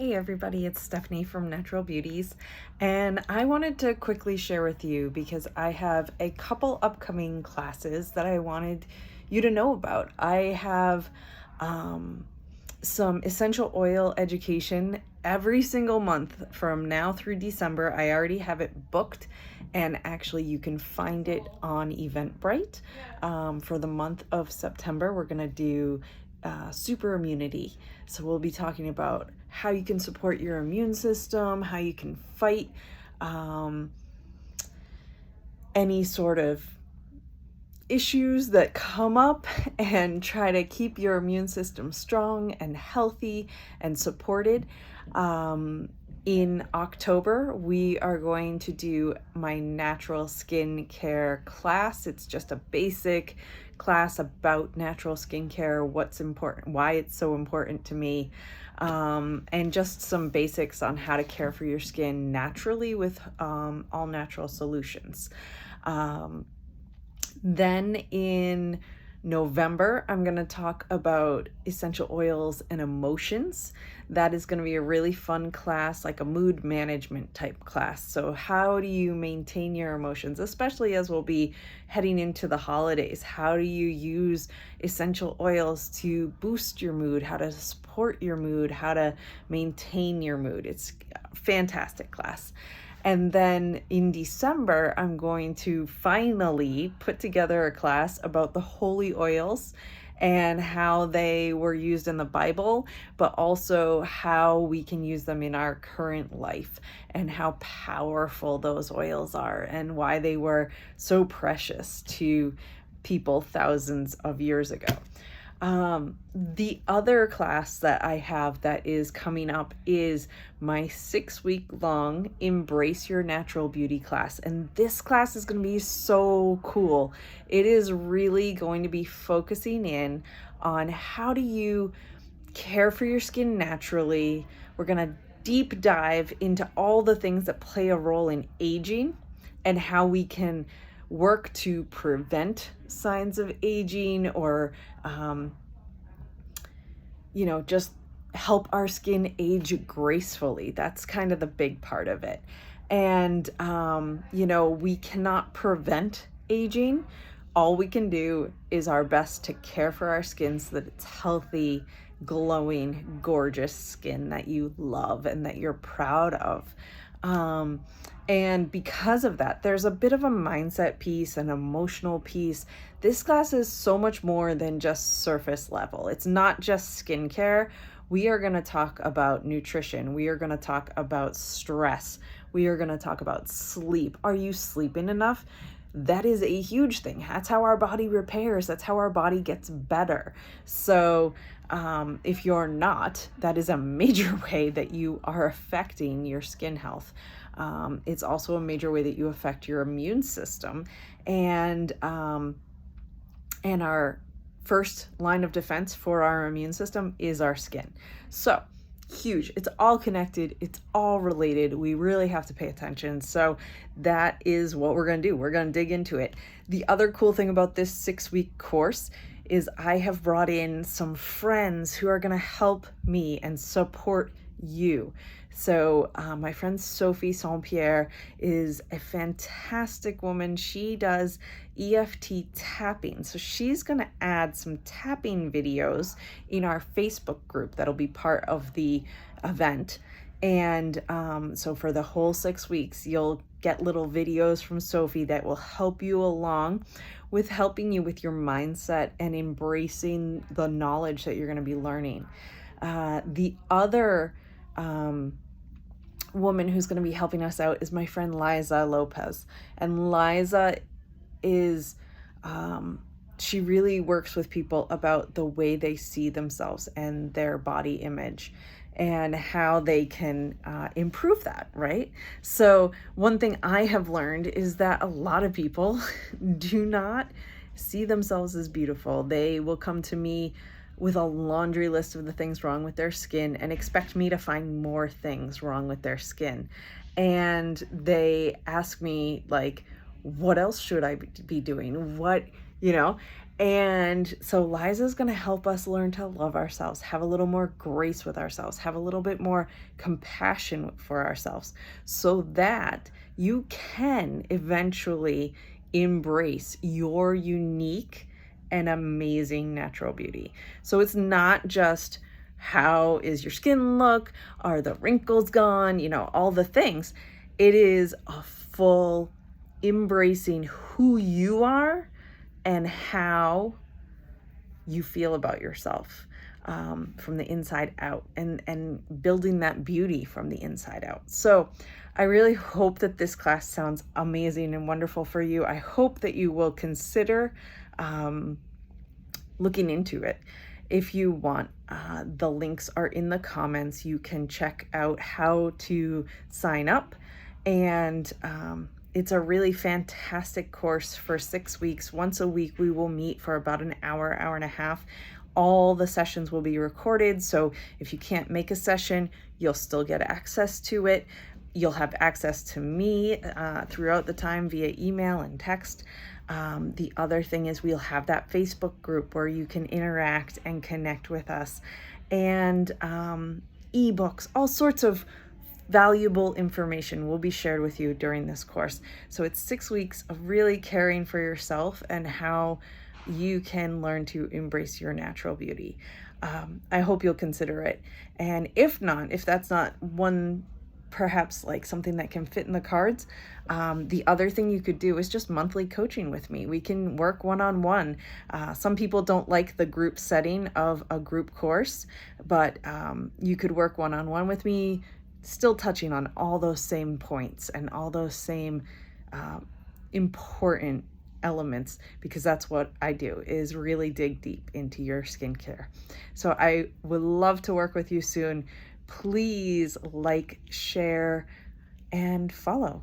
Hey everybody, it's Stephanie from Natural Beauties, and I wanted to quickly share with you because I have a couple upcoming classes that I wanted you to know about. I have some essential oil education every single month from now through December. I already have it booked, and actually you can find it on Eventbrite. For the month of September, we're going to do super immunity. So we'll be talking about how you can support your immune system, how you can fight any sort of issues that come up and try to keep your immune system strong and healthy and supported. In October, we are going to do my natural skincare class. It's just a basic class about natural skincare, what's important, why it's so important to me, and just some basics on how to care for your skin naturally with all natural solutions. Then in November, I'm going to talk about essential oils and emotions. That is going to be a really fun class, like a mood management type class. So how do you maintain your emotions, especially as we'll be heading into the holidays? How do you use essential oils to boost your mood, how to support your mood, how to maintain your mood? It's a fantastic class. And then in December, I'm going to finally put together a class about the holy oils and how they were used in the Bible, but also how we can use them in our current life and how powerful those oils are and why they were so precious to people thousands of years ago. The other class that I have that is coming up is my 6-week long Embrace Your Natural Beauty class. And this class is going to be so cool. It is really going to be focusing in on how do you care for your skin naturally. We're going to deep dive into all the things that play a role in aging and how we can work to prevent signs of aging or just help our skin age gracefully. That's kind of the big part of it. And we cannot prevent aging. All we can do is our best to care for our skin so that it's healthy, glowing, gorgeous skin that you love and that you're proud of. And because of that, there's a bit of a mindset piece, an emotional piece. This class is so much more than just surface level. It's not just skincare. We are going to talk about nutrition. We are going to talk about stress. We are going to talk about sleep. Are you sleeping enough? That is a huge thing. That's how our body repairs. That's how our body gets better. So if you're not, that is a major way that you are affecting your skin health. It's also a major way that you affect your immune system. And our first line of defense for our immune system is our skin. So huge. It's all connected. It's all related. We really have to pay attention. So that is what we're going to do. We're going to dig into it. The other cool thing about this 6-week course is I have brought in some friends who are going to help me and support you. So my friend Sophie Saint-Pierre is a fantastic woman. She does EFT tapping. So she's going to add some tapping videos in our Facebook group that'll be part of the event. And so for the whole 6 weeks, you'll get little videos from Sophie that will help you along with helping you with your mindset and embracing the knowledge that you're going to be learning. The other woman who's going to be helping us out is my friend Liza Lopez. And Liza is, she really works with people about the way they see themselves and their body image and how they can improve that, right? So one thing I have learned is that a lot of people do not see themselves as beautiful. They will come to me with a laundry list of the things wrong with their skin and expect me to find more things wrong with their skin. And they ask me, like, what else should I be doing? And so Liza's going to help us learn to love ourselves, have a little more grace with ourselves, have a little bit more compassion for ourselves, so that you can eventually embrace your unique and amazing natural beauty. So it's not just how is your skin look, are the wrinkles gone, all the things. It is a full embracing who you are and how you feel about yourself, from the inside out, and building that beauty from the inside out. So I really hope that this class sounds amazing and wonderful for you. I hope that you will consider looking into it. If you want, the links are in the comments. You can check out how to sign up, and it's a really fantastic course for 6 weeks. Once a week, we will meet for about an hour, hour and a half. All the sessions will be recorded, so if you can't make a session, you'll still get access to it. You'll have access to me throughout the time via email and text. The other thing is we'll have that Facebook group where you can interact and connect with us, and ebooks, all sorts of valuable information will be shared with you during this course. So it's 6 weeks of really caring for yourself and how you can learn to embrace your natural beauty. I hope you'll consider it. And if not, if that's not one, perhaps like something that can fit in the cards, the other thing you could do is just monthly coaching with me. We can work one-on-one. Some people don't like the group setting of a group course, but you could work one-on-one with me, still touching on all those same points and all those same important elements, because that's what I do, is really dig deep into your skincare. So I would love to work with you soon. Please like, share, and follow.